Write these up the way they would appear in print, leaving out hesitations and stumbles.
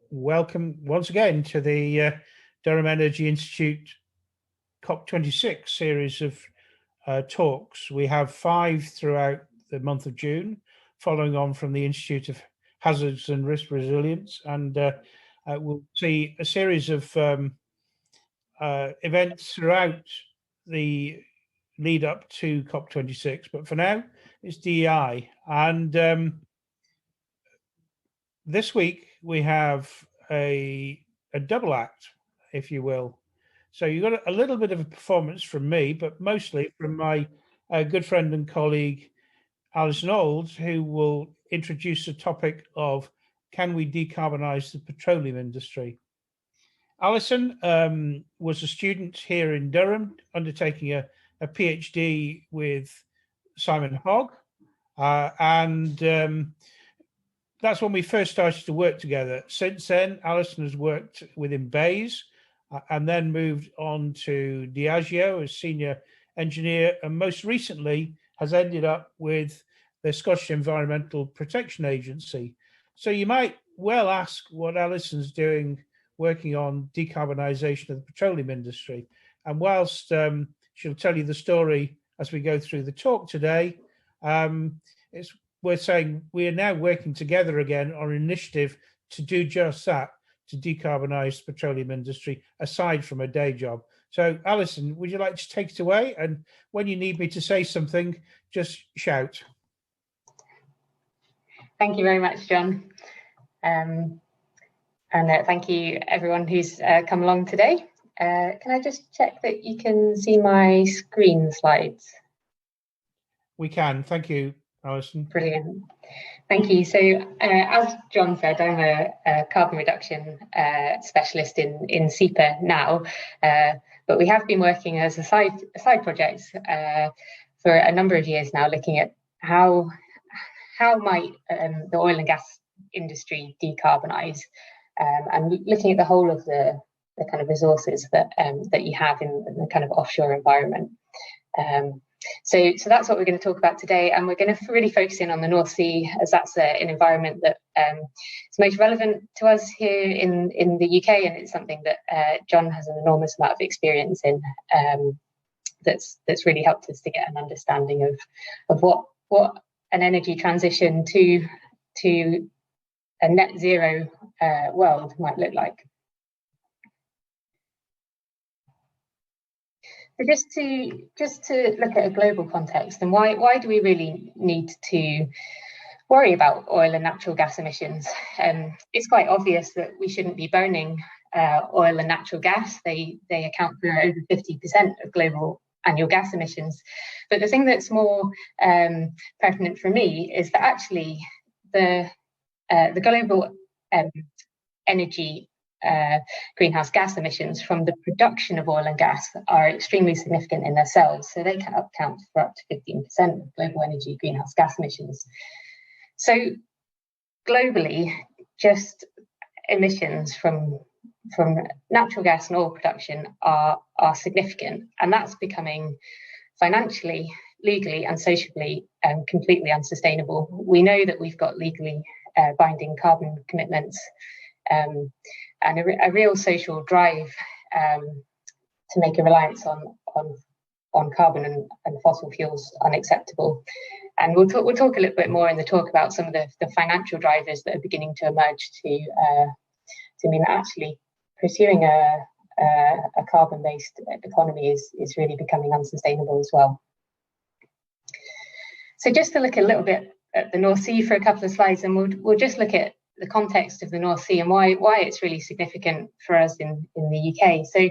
welcome once again to the Durham Energy Institute COP26 series of talks. We have 5 throughout the month of June, following on from the Institute of Hazards and Risk Resilience, and we'll see a series of events throughout the lead up to COP26. But for now, it's DEI. And this week we have a double act, if you will. So you got a little bit of a performance from me, but mostly from my good friend and colleague, Alison Olds, who will introduce the topic of can we decarbonise the petroleum industry? Alison was a student here in Durham, undertaking a PhD with Simon Hogg, and that's when we first started to work together. Since then, Alison has worked within Bays and then moved on to Diageo as senior engineer, and most recently has ended up with the Scottish Environmental Protection Agency. So you might well ask what Alison's doing working on decarbonisation of the petroleum industry. And whilst she'll tell you the story as we go through the talk today, we're saying we are now working together again on an initiative to do just that, to decarbonise the petroleum industry, aside from a day job. So, Alison, would you like to take it away? And when you need me to say something, just shout. Thank you very much, John. And thank you, everyone who's come along today. Can I just check that you can see my screen slides? We can. Thank you, Alison. Brilliant. Thank you. So, as John said, I'm a carbon reduction specialist in SEPA now, but we have been working as a side project for a number of years now, looking at how might the oil and gas industry decarbonise, and looking at the whole of the kind of resources that you have in the kind of offshore environment. So that's what we're going to talk about today, and we're going to really focus in on the North Sea, as that's an environment that is most relevant to us here in the UK, and it's something that John has an enormous amount of experience in. That's really helped us to get an understanding of what an energy transition to a net zero world might look like. So just to look at a global context, and why do we really need to worry about oil and natural gas emissions? It's quite obvious that we shouldn't be burning oil and natural gas. They account for over 50% of global annual gas emissions. But the thing that's more pertinent for me is that actually the global energy greenhouse gas emissions from the production of oil and gas are extremely significant in themselves. So they can account for up to 15% of global energy greenhouse gas emissions. So globally, just emissions from natural gas and oil production are significant, and that's becoming financially, legally and socially completely unsustainable. We know that we've got legally binding carbon commitments and a real social drive to make a reliance on carbon and fossil fuels unacceptable. And we'll talk a little bit more in the talk about some of the financial drivers that are beginning to emerge to mean that actually pursuing a carbon-based economy is really becoming unsustainable as well. So just to look a little bit at the North Sea for a couple of slides, and we'll just look at the context of the North Sea and why it's really significant for us in the UK. So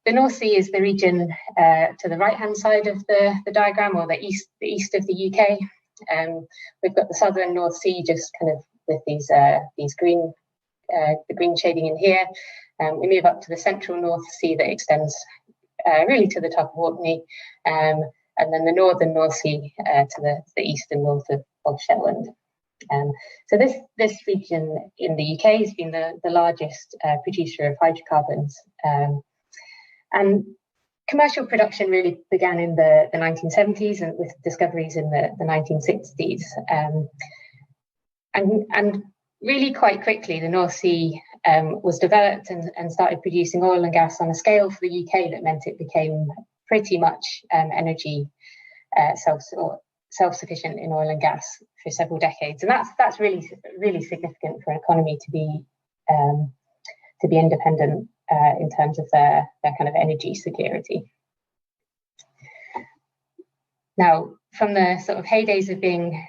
the North Sea is the region to the right-hand side of the diagram, or the east of the UK. We've got the southern North Sea just kind of with these green, the green shading in here. We move up to the central North Sea that extends really to the top of Orkney, and then the northern North Sea to the east and north of Shetland. So this region in the UK has been the largest producer of hydrocarbons, and commercial production really began in the 1970s and with discoveries in the 1960s. And really quite quickly, the North Sea was developed and started producing oil and gas on a scale for the UK that meant it became pretty much energy self-sufficient in oil and gas for several decades, and that's really significant for an economy to be independent in terms of their kind of energy security. Now, from the sort of heydays of being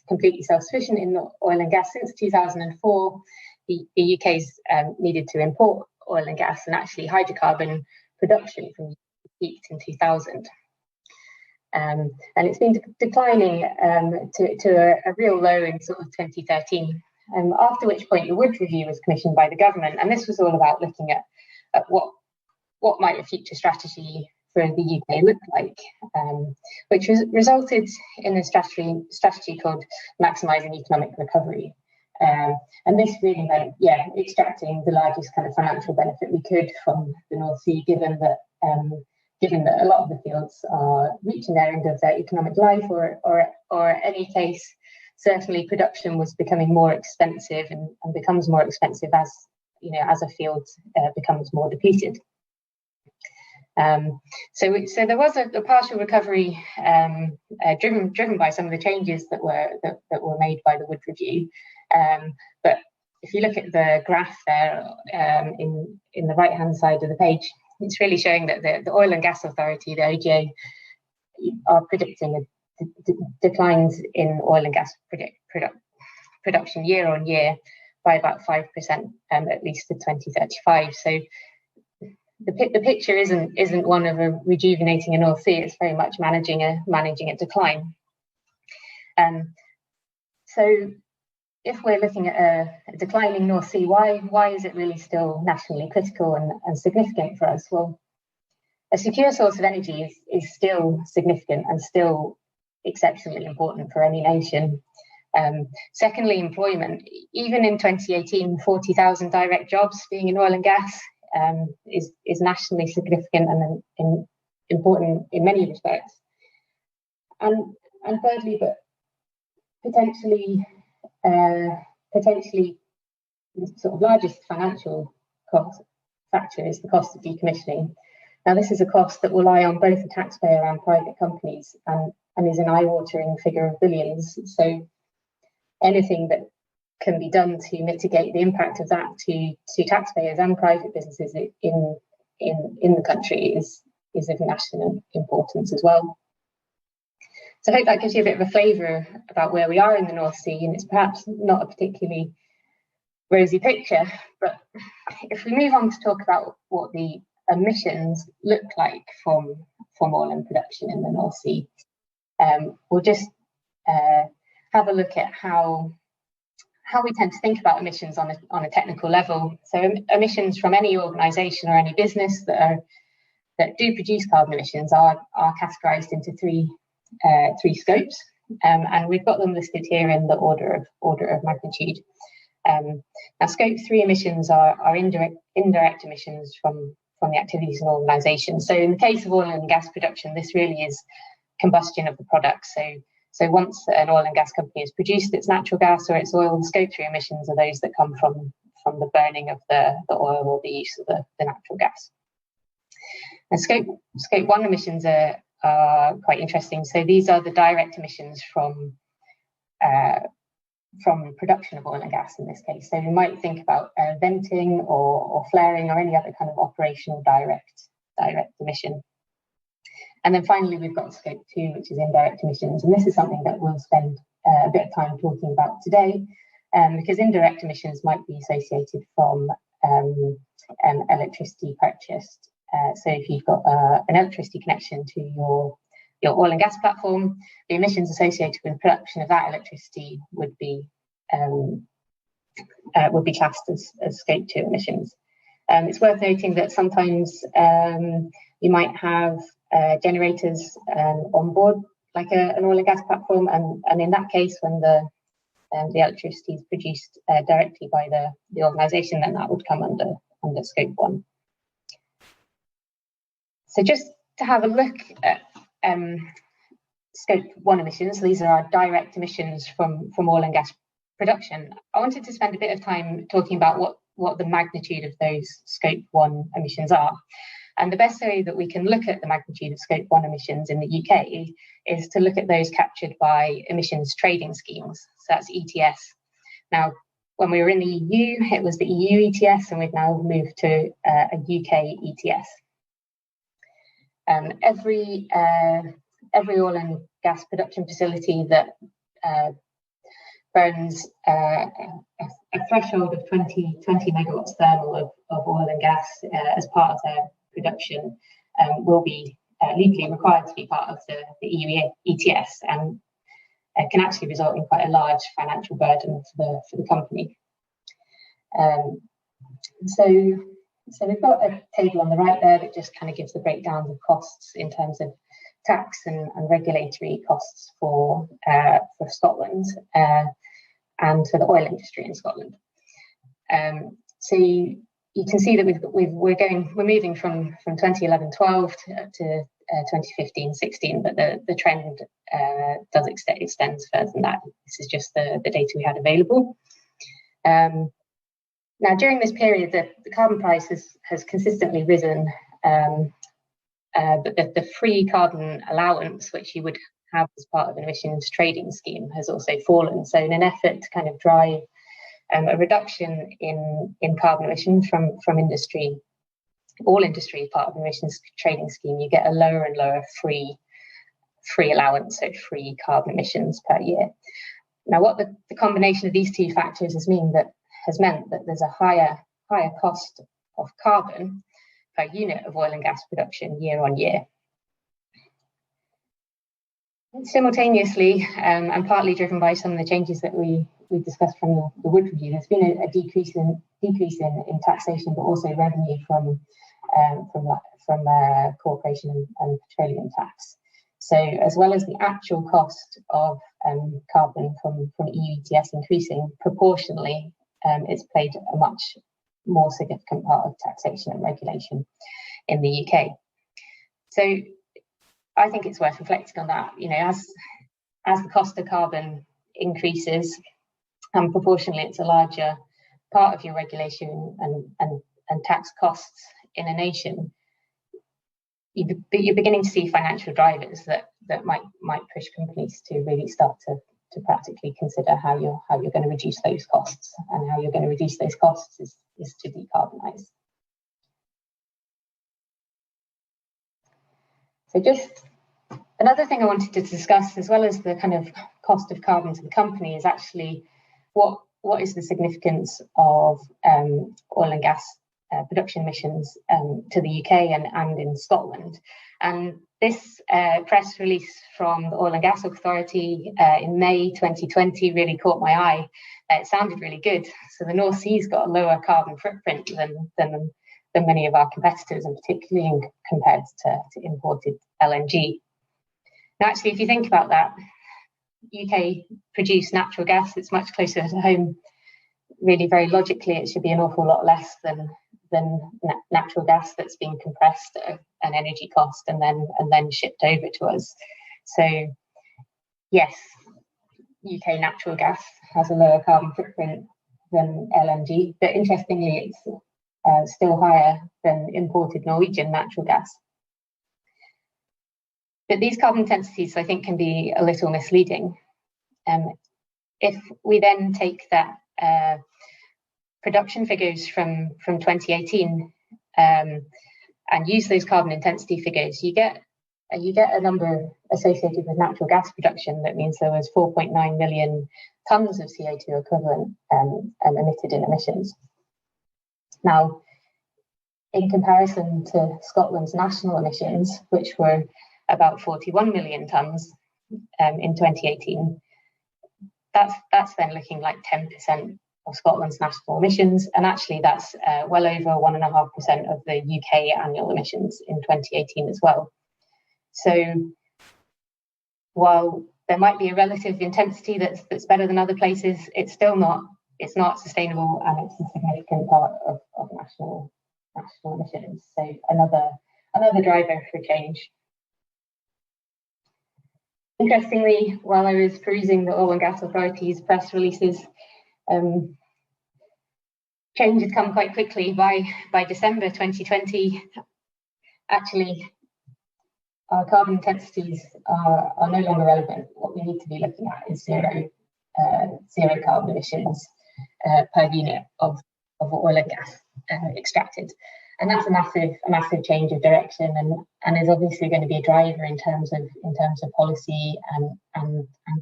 completely self-sufficient in oil and gas since 2004, the UK's needed to import oil and gas, and actually hydrocarbon production from peaked in 2000. And it's been declining to a real low in sort of 2013, after which point the Wood Review was commissioned by the government, and this was all about looking at what might a future strategy for the UK look like, which resulted in a strategy called Maximising Economic Recovery. And this really meant, extracting the largest kind of financial benefit we could from the North Sea, given that a lot of the fields are reaching their end of their economic life, or in any case, certainly production was becoming more expensive and becomes more expensive as a field becomes more depleted. So there was a partial recovery driven by some of the changes that were made by the Wood Review. But if you look at the graph there in the right-hand side of the page, it's really showing that the Oil and Gas Authority, the OGA, are predicting declines in oil and gas production year on year by about 5%, at least to 2035. So the picture isn't one of a rejuvenating a North Sea. It's very much managing a decline. So if we're looking at a declining North Sea, why is it really still nationally critical and significant for us? Well, a secure source of energy is still significant and still exceptionally important for any nation. Secondly, employment. Even in 2018, 40,000 direct jobs being in oil and gas is nationally significant and important in many respects. And thirdly, but potentially the sort of largest financial cost factor is the cost of decommissioning. Now, this is a cost that will lie on both the taxpayer and private companies, and is an eye-watering figure of billions. So anything that can be done to mitigate the impact of that to taxpayers and private businesses in the country is of national importance as well. So I hope that gives you a bit of a flavour about where we are in the North Sea, and it's perhaps not a particularly rosy picture, but if we move on to talk about what the emissions look like from oil and production in the North Sea, we'll just have a look at how we tend to think about emissions on a technical level. So emissions from any organisation or any business that do produce carbon emissions are categorised into three scopes, and we've got them listed here in the order of magnitude. Now, scope 3 emissions are indirect emissions from the activities of an organisation. So in the case of oil and gas production, this really is combustion of the product. So once an oil and gas company has produced its natural gas or its oil, scope 3 emissions are those that come from the burning of the oil or the use of the natural gas. And scope 1 emissions are quite interesting. So these are the direct emissions from production of oil and gas in this case. So you might think about venting or flaring or any other kind of operational direct emission. And then finally, we've got scope 2, which is indirect emissions. And this is something that we'll spend a bit of time talking about today, because indirect emissions might be associated from electricity purchased. So if you've got an electricity connection to your oil and gas platform, the emissions associated with the production of that electricity would be classed as scope 2 emissions. It's worth noting that sometimes you might have generators on board, like an oil and gas platform, and in that case, when the electricity is produced directly by the organisation, then that would come under scope 1. So just to have a look at scope 1 emissions, these are our direct emissions from oil and gas production, I wanted to spend a bit of time talking about what the magnitude of those Scope 1 emissions are. And the best way that we can look at the magnitude of Scope 1 emissions in the UK is to look at those captured by emissions trading schemes. So that's ETS. Now, when we were in the EU, it was the EU ETS, and we've now moved to a UK ETS. Every oil and gas production facility that burns a threshold of 20 megawatts thermal of oil and gas as part of their production will be legally required to be part of the EU ETS, and can actually result in quite a large financial burden for the company. So we've got a table on the right there that just kind of gives the breakdown of costs in terms of tax and regulatory costs for Scotland and for the oil industry in Scotland. So you can see that we're moving from 2011-12 to 2015-16, but the trend does extends further than that. This is just the data we had available. Now, during this period, the carbon price has consistently risen, but the free carbon allowance, which you would have as part of an emissions trading scheme, has also fallen. So in an effort to kind of drive a reduction in carbon emissions from industry, all industry as part of an emissions trading scheme, you get a lower and lower free allowance, so free carbon emissions per year. Now, what the combination of these two factors has meant that there's a higher cost of carbon per unit of oil and gas production year on year. Simultaneously, and partly driven by some of the changes that we discussed from the Wood Review, there's been a decrease in taxation, but also revenue from corporation and petroleum tax. So, as well as the actual cost of carbon from EU ETS increasing proportionally, it's played a much more significant part of taxation and regulation in the UK. So, I think it's worth reflecting on that. You know, as the cost of carbon increases, and proportionally, it's a larger part of your regulation and tax costs in a nation. You're beginning to see financial drivers that might push companies to really start to practically consider how you're going to reduce those costs, and how you're going to reduce those costs is to decarbonise. So just another thing I wanted to discuss, as well as the kind of cost of carbon to the company, is actually what is the significance of oil and gas production emissions to the UK and in Scotland. And this press release from the Oil and Gas Authority in May 2020 really caught my eye. It sounded really good. So the North Sea's got a lower carbon footprint than many of our competitors, and particularly compared to imported LNG. Now, actually, if you think about that, UK produced natural gas, it's much closer to home. Really, very logically, it should be an awful lot less than natural gas that's being compressed at an energy cost and then shipped over to us. So, yes, UK natural gas has a lower carbon footprint than LNG, but interestingly, it's still higher than imported Norwegian natural gas. But these carbon intensities, I think, can be a little misleading. If we then take that production figures from 2018 and use those carbon intensity figures, you get a number associated with natural gas production. That means there was 4.9 million tonnes of CO₂ equivalent emitted in emissions. Now, in comparison to Scotland's national emissions, which were about 41 million tonnes in 2018, that's then looking like 10% of Scotland's national emissions, and actually that's well over 1.5% of the UK annual emissions in 2018 as well. So while there might be a relative intensity that's better than other places, it's still not sustainable, and it's a significant part of national emissions. So another driver for change. Interestingly, while I was perusing the Oil and Gas Authority's press releases, Change had come quite quickly. By December 2020, actually, our carbon intensities are no longer relevant. What we need to be looking at is zero carbon emissions per unit of oil and gas extracted. And that's a massive change of direction, and is obviously going to be a driver in terms of policy and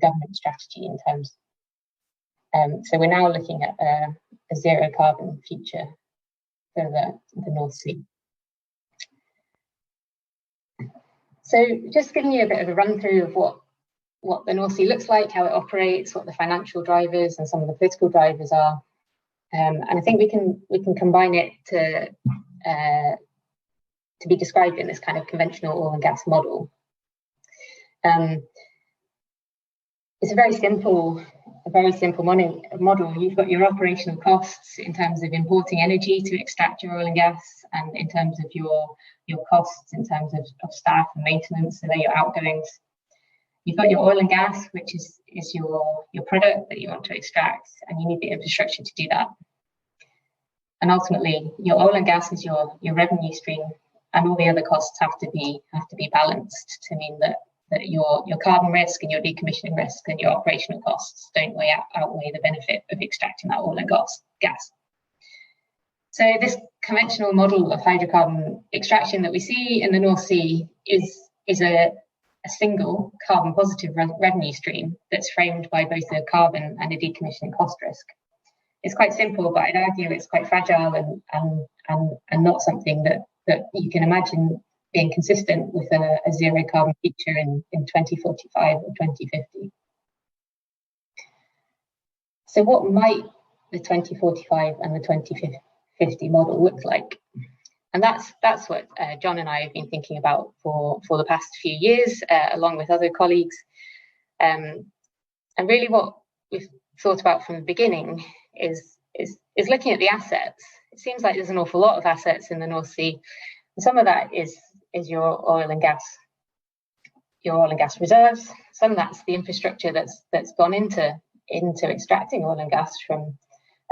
government strategy in terms. So we're now looking at a zero carbon future for the North Sea. So just giving you a bit of a run through of what the North Sea looks like, how it operates, what the financial drivers and some of the political drivers are. And I think we can combine it to be described in this kind of conventional oil and gas model. It's a very simple model. You've got your operational costs in terms of importing energy to extract your oil and gas, and in terms of your costs in terms of staff and maintenance, so they're your outgoings. You've got your oil and gas, which is your product that you want to extract, and you need the infrastructure to do that. And ultimately, your oil and gas is your revenue stream, and all the other costs have to be balanced to mean that your carbon risk and your decommissioning risk and your operational costs don't outweigh the benefit of extracting that oil and gas. So this conventional model of hydrocarbon extraction that we see in the North Sea is a single carbon positive revenue stream that's framed by both a carbon and a decommissioning cost risk. It's quite simple, but I'd argue it's quite fragile and not something that you can imagine being consistent with a zero carbon future in 2045 or 2050. So what might the 2045 and the 2050 model look like? And that's what John and I have been thinking about for the past few years, along with other colleagues. And really what we've thought about from the beginning is looking at the assets. It seems like there's an awful lot of assets in the North Sea. And some of that is your oil and gas reserves. Some of that's the infrastructure that's gone into extracting oil and gas from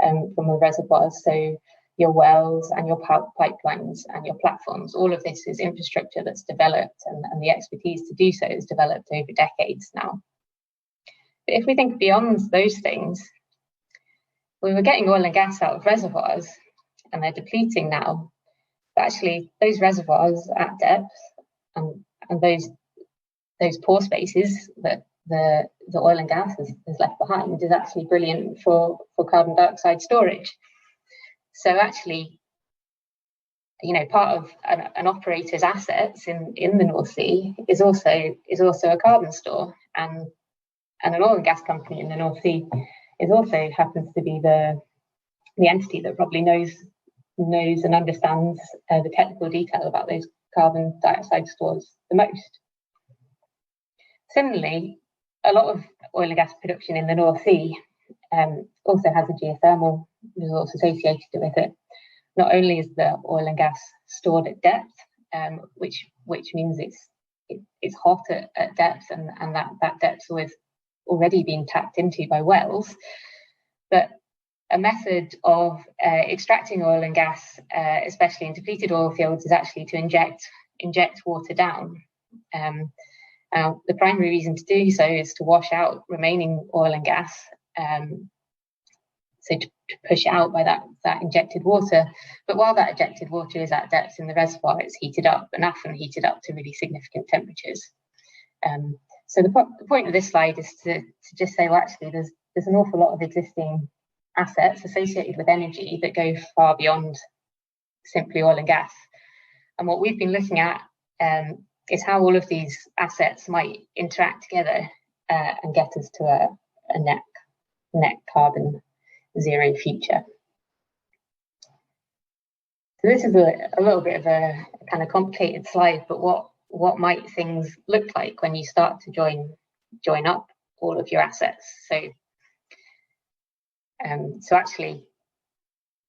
the reservoirs. So your wells and your pipelines and your platforms, all of this is infrastructure that's developed, and the expertise to do so is developed over decades now. But if we think beyond those things, we were getting oil and gas out of reservoirs and they're depleting now. But actually, those reservoirs at depth and those pore spaces that the oil and gas has left behind is actually brilliant for carbon dioxide storage. So actually, part of an operator's assets in the North Sea is also a carbon store, and an oil and gas company in the North Sea happens to be the entity that probably knows and understands the technical detail about those carbon dioxide stores the most. Similarly, a lot of oil and gas production in the North Sea also has a geothermal resource associated with it. Not only is the oil and gas stored at depth, which means it's hot at depth, and that depth's already been tapped into by wells, but a method of extracting oil and gas, especially in depleted oil fields, is actually to inject water down. The primary reason to do so is to wash out remaining oil and gas, so to push it out by that injected water. But while that injected water is at depth in the reservoir, it's heated up, and often heated up to really significant temperatures. So the point of this slide is to just say, well, actually, there's an awful lot of existing assets associated with energy that go far beyond simply oil and gas. And what we've been looking at is how all of these assets might interact together and get us to a net carbon zero future. So this is a little bit of a kind of complicated slide, but what might things look like when you start to join up all of your assets? So actually,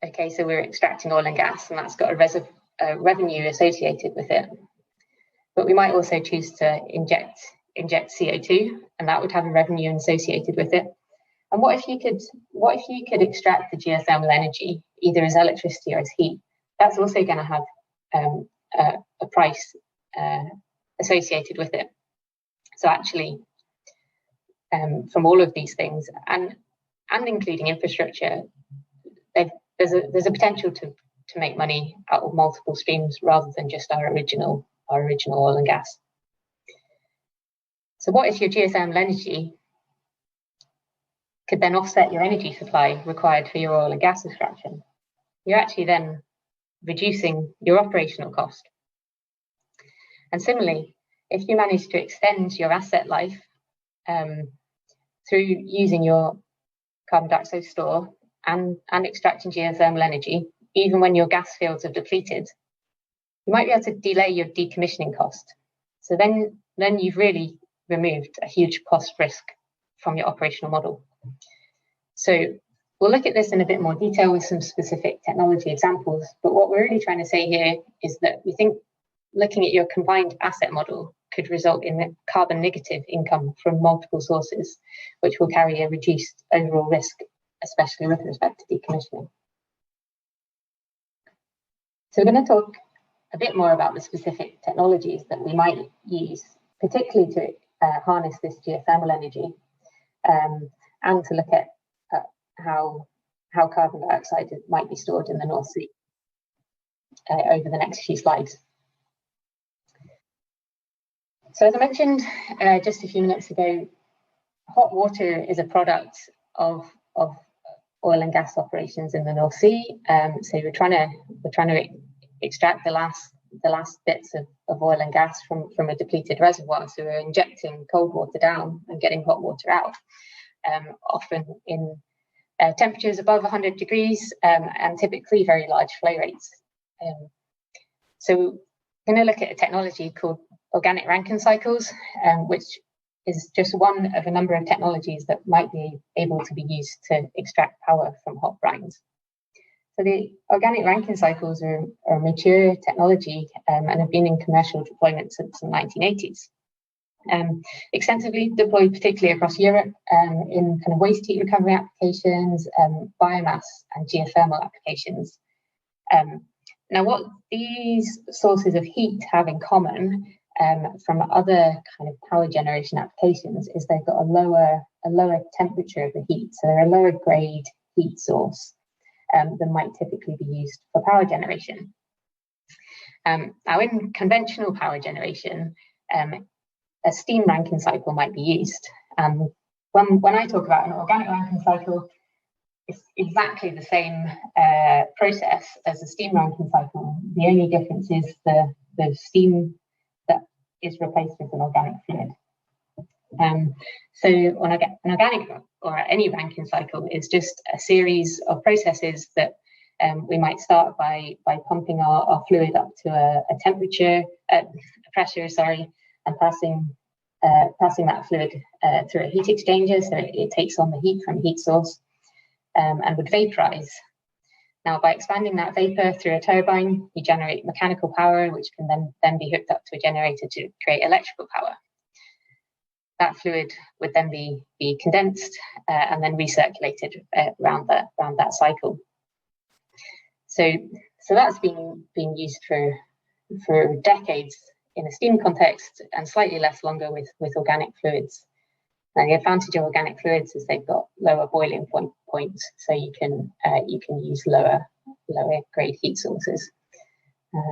okay, so we're extracting oil and gas, and that's got a revenue associated with it. But we might also choose to inject CO₂, and that would have a revenue associated with it. And what if you could extract the geothermal energy either as electricity or as heat? That's also going to have a price associated with it. So actually, from all of these things and including infrastructure, there's a potential to make money out of multiple streams rather than just our original oil and gas. So what if your geothermal energy could then offset your energy supply required for your oil and gas extraction? You're actually then reducing your operational cost. And similarly, if you manage to extend your asset life through using your carbon dioxide store and extracting geothermal energy, even when your gas fields have depleted, you might be able to delay your decommissioning cost. So then you've really removed a huge cost risk from your operational model. So we'll look at this in a bit more detail with some specific technology examples, but what we're really trying to say here is that we think looking at your combined asset model could result in carbon negative income from multiple sources, which will carry a reduced overall risk, especially with respect to decommissioning. So we're going to talk a bit more about the specific technologies that we might use, particularly to harness this geothermal energy, and to look at how carbon dioxide might be stored in the North Sea over the next few slides. So as I mentioned just a few minutes ago, hot water is a product of oil and gas operations in the North Sea. So we're trying to extract the last bits of oil and gas from a depleted reservoir. So we're injecting cold water down and getting hot water out, often in temperatures above 100 degrees and typically very large flow rates. So we're going to look at a technology called organic Rankine cycles, which is just one of a number of technologies that might be able to be used to extract power from hot brines. So the organic Rankine cycles are a mature technology and have been in commercial deployment since the 1980s. Extensively deployed, particularly across Europe, in kind of waste heat recovery applications, biomass and geothermal applications. Now, what these sources of heat have in common from other kind of power generation applications is they've got a lower temperature of the heat, so they're a lower grade heat source than might typically be used for power generation. Now, in conventional power generation, a steam Rankine cycle might be used. When I talk about an organic Rankine cycle, it's exactly the same process as a steam Rankine cycle. The only difference is the steam that is replaced with an organic fluid. So an organic or any Rankine cycle is just a series of processes that we might start by pumping our fluid up to a temperature, pressure, and passing that fluid through a heat exchanger, so it takes on the heat from a heat source and would vaporize. Now, by expanding that vapor through a turbine, you generate mechanical power, which can then be hooked up to a generator to create electrical power. That fluid would then be condensed and then recirculated around that cycle. So that's been used for decades in a steam context and slightly less longer with organic fluids. Now, the advantage of organic fluids is they've got lower boiling points, so you can use lower grade heat sources.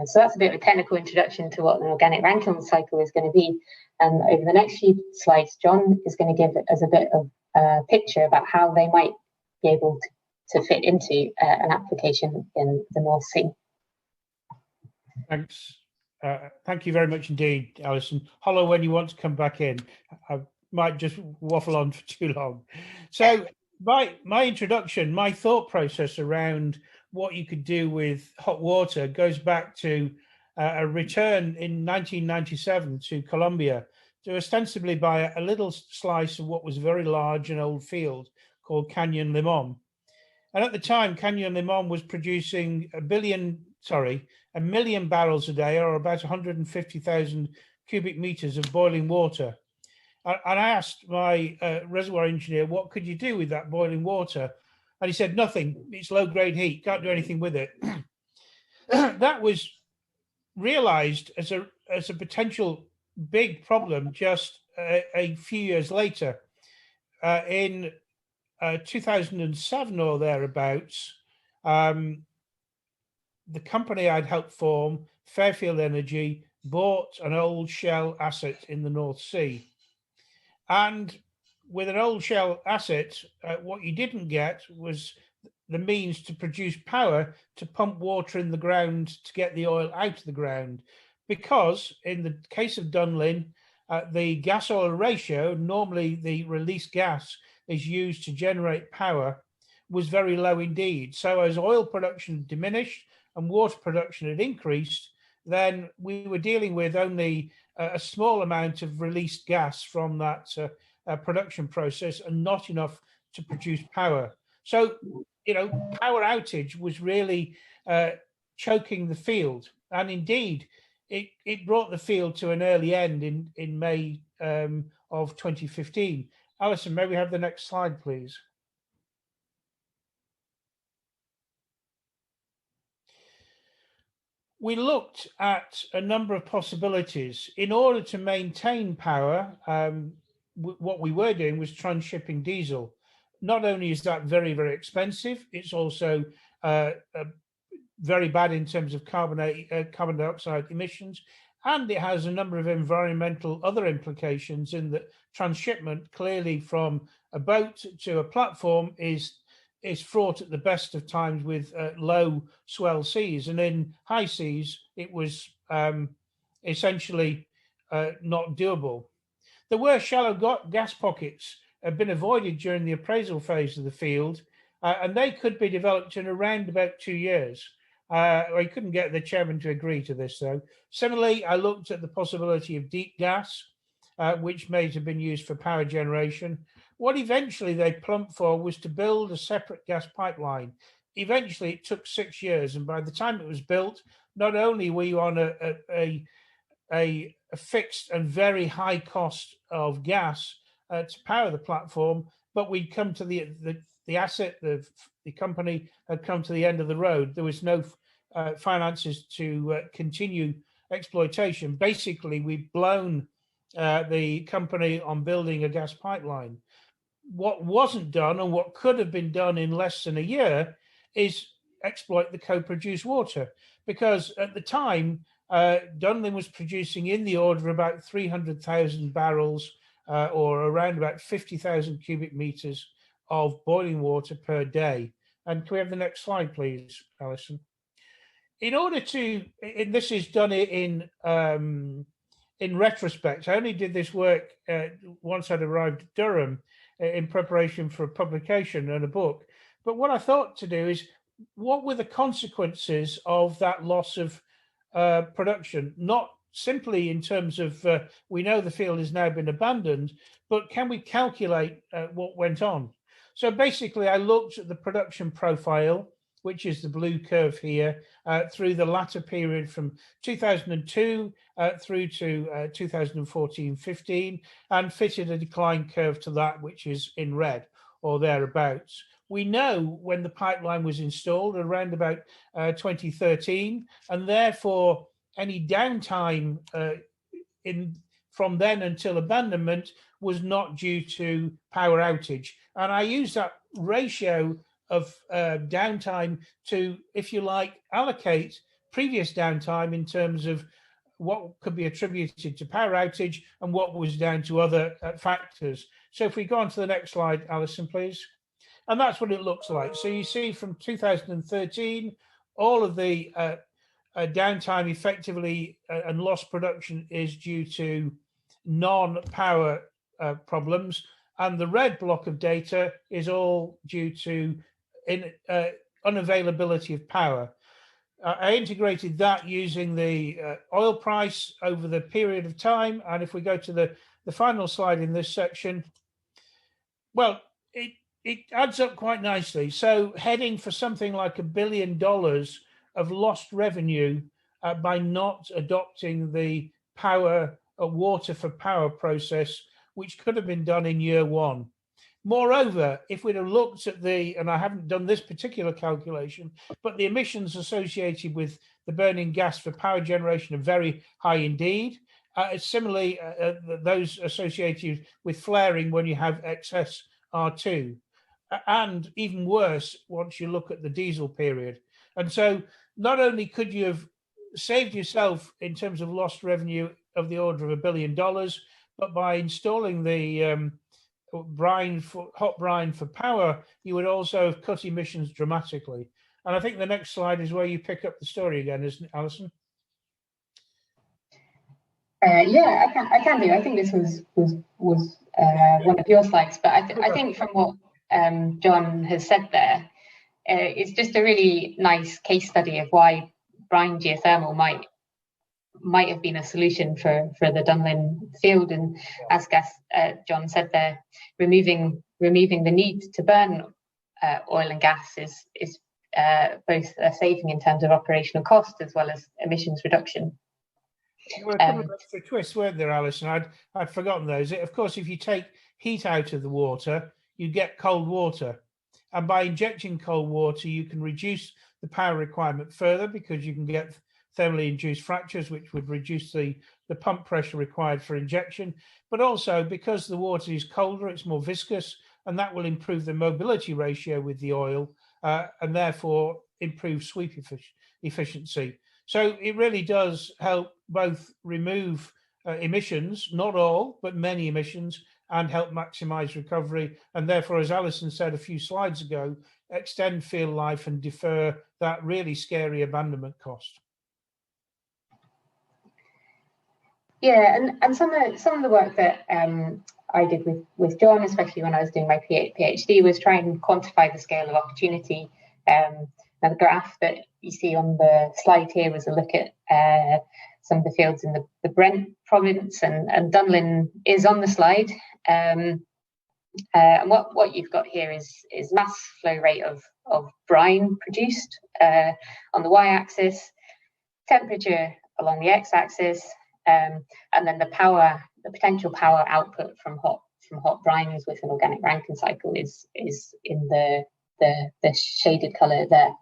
So that's a bit of a technical introduction to what an organic Rankine cycle is going to be. And over the next few slides, John is going to give us a bit of a picture about how they might be able to fit into an application in the North Sea. Thanks. Thank you very much indeed, Alison. Hollow when you want to come back in. I might just waffle on for too long. So my introduction, my thought process around what you could do with hot water goes back to a return in 1997 to Colombia to ostensibly buy a little slice of what was a very large and old field called Cañón Limón. And at the time, Cañón Limón was producing a million barrels a day, or about 150,000 cubic meters of boiling water. And I asked my reservoir engineer, what could you do with that boiling water? And he said, nothing. It's low grade heat. Can't do anything with it. That was realized as a potential big problem just a few years later. In 2007 or thereabouts, the company I'd helped form, Fairfield Energy, bought an old shell asset in the North Sea. And with an old shell asset, what you didn't get was the means to produce power to pump water in the ground to get the oil out of the ground. Because in the case of Dunlin, the gas oil ratio, normally the released gas is used to generate power, was very low indeed. So as oil production diminished and water production had increased, then we were dealing with only a small amount of released gas from that production process and not enough to produce power. So, power outage was really choking the field. And indeed, it brought the field to an early end in May of 2015. Alison, may we have the next slide, please? We looked at a number of possibilities. In order to maintain power, what we were doing was transshipping diesel. Not only is that very, very expensive, it's also very bad in terms of carbon dioxide emissions, and it has a number of environmental other implications in that transshipment clearly from a boat to a platform is fraught at the best of times with low swell seas, and in high seas it was essentially not doable. There were shallow gas pockets have been avoided during the appraisal phase of the field, and they could be developed in around about 2 years. I couldn't get the chairman to agree to this, though. Similarly, I looked at the possibility of deep gas, which may have been used for power generation. What eventually they plumped for was to build a separate gas pipeline. Eventually, it took 6 years, and by the time it was built, not only were you on a fixed and very high cost of gas to power the platform, but we'd come to the asset, the company had come to the end of the road. There was no finances to continue exploitation. Basically, we've blown the company on building a gas pipeline. What wasn't done, and what could have been done in less than a year, is exploit the co-produced water. Because at the time, Dunlin was producing in the order of about 300,000 barrels or around about 50,000 cubic meters of boiling water per day. And can we have the next slide, please, Alison? In order to, and this is done in retrospect. I only did this work once I'd arrived at Durham in preparation for a publication and a book. But what I thought to do is, what were the consequences of that loss of production? Not simply in terms of, we know the field has now been abandoned, but can we calculate what went on? So basically, I looked at the production profile, which is the blue curve here, through the latter period from 2002 through to 2014-15, and fitted a decline curve to that, which is in red or thereabouts. We know when the pipeline was installed around about 2013, and therefore any downtime from then until abandonment was not due to power outage. And I use that ratio of downtime to, if you like, allocate previous downtime in terms of what could be attributed to power outage and what was down to other factors. So if we go on to the next slide, Alison, please. And that's what it looks like. So you see from 2013, all of the downtime effectively and lost production is due to non-power problems. And the red block of data is all due to unavailability of power. I integrated that using the oil price over the period of time. And if we go to the final slide in this section, well, it adds up quite nicely. So heading for something like $1 billion of lost revenue by not adopting the power water for power process which could have been done in year one. Moreover, if we'd have looked at and I haven't done this particular calculation, but the emissions associated with the burning gas for power generation are very high indeed. Similarly, those associated with flaring when you have excess R2. And even worse, once you look at the diesel period. And so not only could you have saved yourself in terms of lost revenue of the order of $1 billion, but by installing the hot brine for power, you would also have cut emissions dramatically. And I think the next slide is where you pick up the story again, isn't it, Alison? Yeah, I can do. I think this was one of your slides, but I think from what John has said there, it's just a really nice case study of why brine geothermal might have been a solution for the Dunlin field. And as John said there, removing the need to burn oil and gas is both a saving in terms of operational cost as well as emissions reduction. There were a couple of extra twists, weren't there, Alison? I'd forgotten those. Of course, if you take heat out of the water, you get cold water. And by injecting cold water, you can reduce the power requirement further because you can get thermally induced fractures, which would reduce the pump pressure required for injection. But also, because the water is colder, it's more viscous, and that will improve the mobility ratio with the oil and therefore improve sweep efficiency. So it really does help both remove emissions, not all, but many emissions, and help maximize recovery. And therefore, as Alison said a few slides ago, extend field life and defer that really scary abandonment cost. Yeah, and some of the work that I did with John, especially when I was doing my PhD, was try and quantify the scale of opportunity. Now the graph that you see on the slide here was a look at some of the fields in the Brent province, and Dunlin is on the slide. And what you've got here is mass flow rate of brine produced on the y-axis, temperature along the x-axis, and then the potential power output from hot brines with an organic Rankine cycle is in the shaded colour there.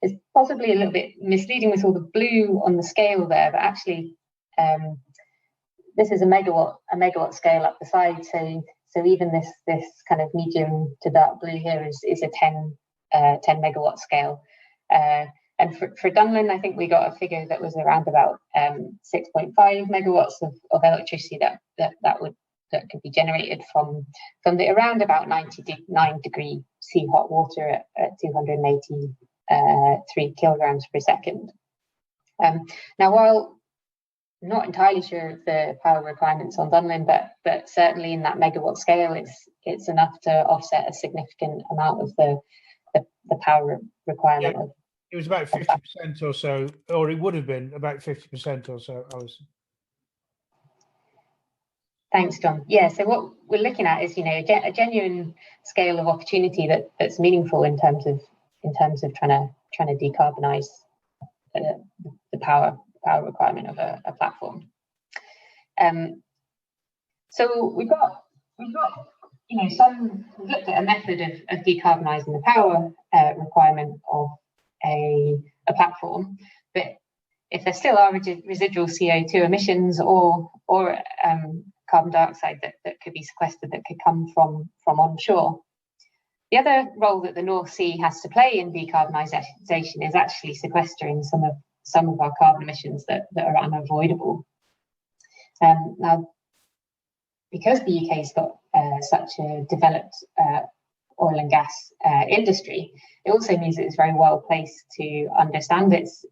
It's possibly a little bit misleading with all the blue on the scale there, but actually this is a megawatt scale up the side. So even this kind of medium to dark blue here is a 10 megawatt scale. And for Dunlin, I think we got a figure that was around about 6.5 megawatts of electricity that could be generated from the around about 99 degree C hot water at 283 kilograms per second. Now, while I'm not entirely sure of the power requirements on Dunlin, but certainly in that megawatt scale, it's enough to offset a significant amount of the power requirement. Yeah. It was about 50% or so, or it would have been about 50% or so, Alison. Thanks, John. Yeah, so what we're looking at is, a genuine scale of opportunity that's meaningful in terms of trying to decarbonise the power requirement of a platform. So we've looked at a method of decarbonising the power requirement of a platform, but if there still are residual CO2 emissions or carbon dioxide that could be sequestered that could come from onshore. The other role that the North Sea has to play in decarbonisation is actually sequestering some of our carbon emissions that are unavoidable. Now, because the UK's got such a developed oil and gas industry, it also means that it's very well placed to understand its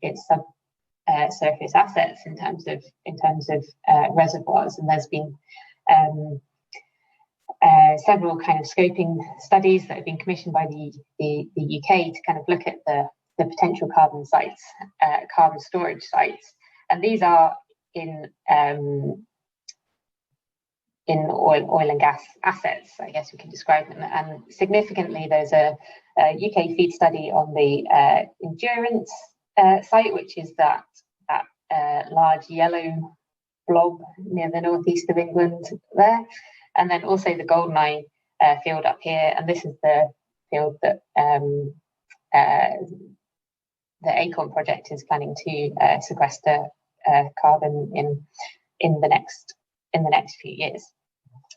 subsurface assets in terms of reservoirs, and there's been several kind of scoping studies that have been commissioned by the UK to kind of look at the potential carbon sites, carbon storage sites, and these are in oil and gas assets, I guess we can describe them. And significantly, there's a UK FEED study on the Endurance site, which is that large yellow blob near the northeast of England there. and then also the Goldeneye field up here, and this is the field that the Acorn project is planning to sequester carbon in the next few years.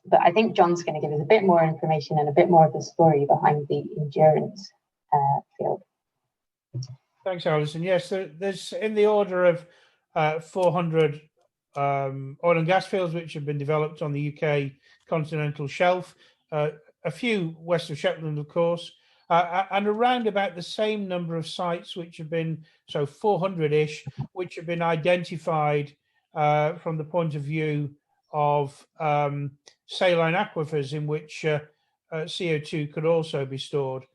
But I think John's going to give us a bit more information and a bit more of the story behind the endurance field. Thanks, Alison. Yes, there's in the order of 400 oil and gas fields which have been developed on the UK continental shelf, a few west of Shetland, of course, and around about the same number of sites which have been, so 400-ish, which have been identified from the point of view of saline aquifers in which CO2 could also be stored.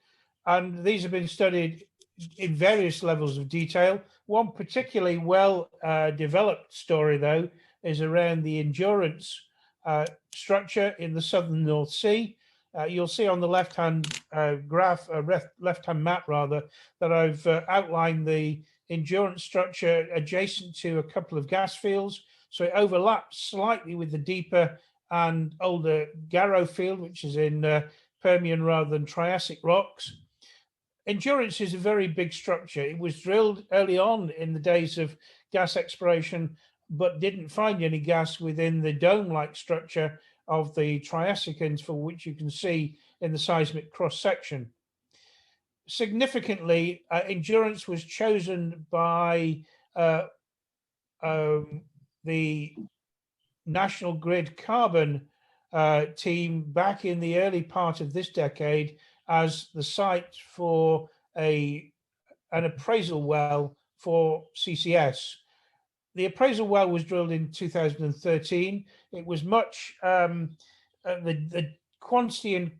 And these have been studied in various levels of detail. One particularly well developed story, though, is around the endurance structure in the southern North Sea. You'll see on the left-hand graph, left-hand map rather, that I've outlined the endurance structure adjacent to a couple of gas fields. So it overlaps slightly with the deeper and older Garrow field, which is in Permian rather than Triassic rocks. Endurance is a very big structure. It was drilled early on in the days of gas exploration, but didn't find any gas within the dome-like structure of the Triassicans, for which you can see in the seismic cross-section. Significantly, endurance was chosen by the National Grid Carbon team back in the early part of this decade as the site for an appraisal well for CCS. The appraisal well was drilled in 2013. It was much, the quantity and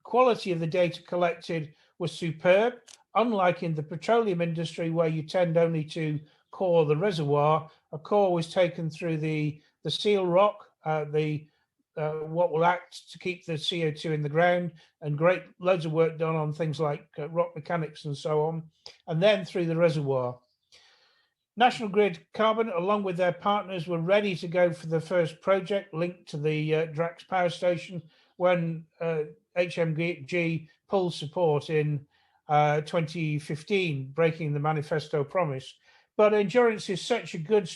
quality of the data collected was superb, unlike in the petroleum industry where you tend only to core the reservoir. A core was taken through the seal rock, what will act to keep the CO2 in the ground, and loads of work done on things like rock mechanics and so on, and then through the reservoir. National Grid Carbon, along with their partners, were ready to go for the first project linked to the Drax power station when HMG pulled support in 2015, breaking the manifesto promise. But endurance is such a good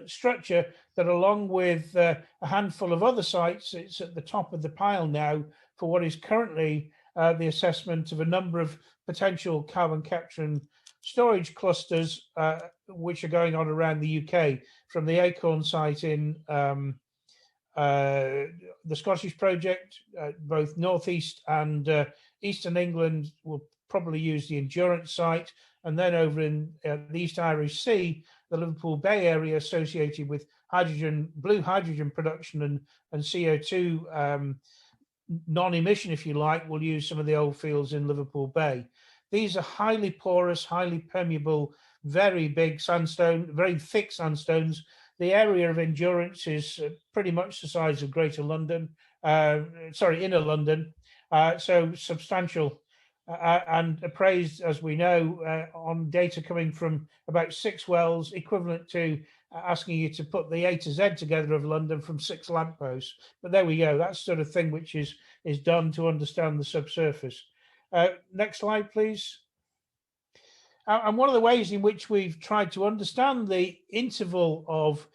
structure that, along with a handful of other sites, it's at the top of the pile now for what is currently the assessment of a number of potential carbon capture and storage clusters which are going on around the UK, from the Acorn site in the Scottish project. Both northeast and eastern England will probably use the endurance site, and then over in the East Irish Sea, the Liverpool Bay area associated with blue hydrogen production and CO2 non-emission, if you like, will use some of the old fields in Liverpool Bay. These are highly porous, highly permeable, very big sandstone, very thick sandstones. The area of endurance is pretty much the size of Greater London, inner London, so substantial and appraised, as we know, on data coming from about 6 wells, equivalent to asking you to put the A to Z together of London from 6 lampposts. But there we go. That's sort of thing which is done to understand the subsurface. Next slide, please. And one of the ways in which we've tried to understand the interval of